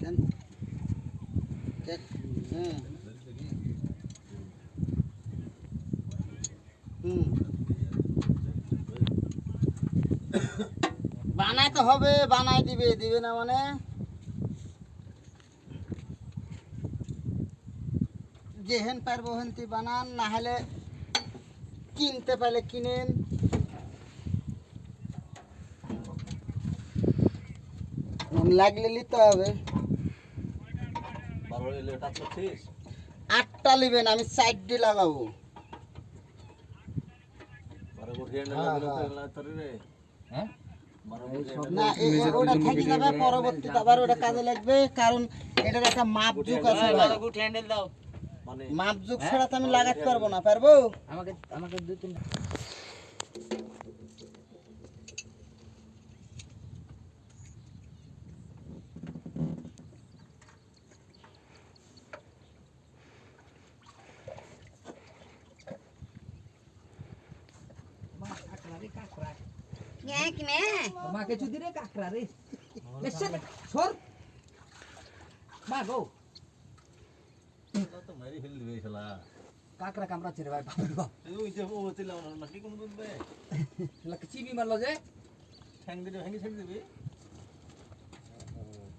কেন হ্যাঁ বানাইতে হবে, বানাই দিবে, দিবে না মানে যেহেন পারবো হেনতি বানান, না হলে কিনতে পারলে কিনেন। লাগলে নিতে হবে। 8টা নেবেন, আমি 4টি লাগাবো। না ওটা থেকে যাবে পরবর্তীতে, আবার ওটা কাজে লাগবে, কারণ এটার একটা মাপজোক আছে ভাই। মাপজোক ছাড়া তো আমি লাগাতে পারবো না। পারবো? আমাকে আমাকে 2-3 মাকে চুদি রে কাকড়া রে এসে সর মা গো তো মারি ফেল দিবে শালা কাকড়া কামড়াচ্ছে রে ভাই বাবা ওই যে ও তিলাম না কি কোন বলবে শালা চিবি মারলো যে ঠ্যাং দিবে ভাঙি ছেড়ে দিবে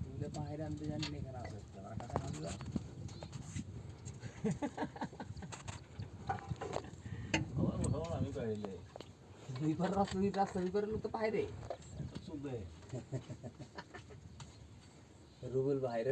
তুইলে বাইরে আনতে জানি না কেন আছে তোরা টাকা না দিবা ও আমি কইলে দুইবার রাস্তা দুইবার লোক তো বাইরে চুবে রুবেল বাইরে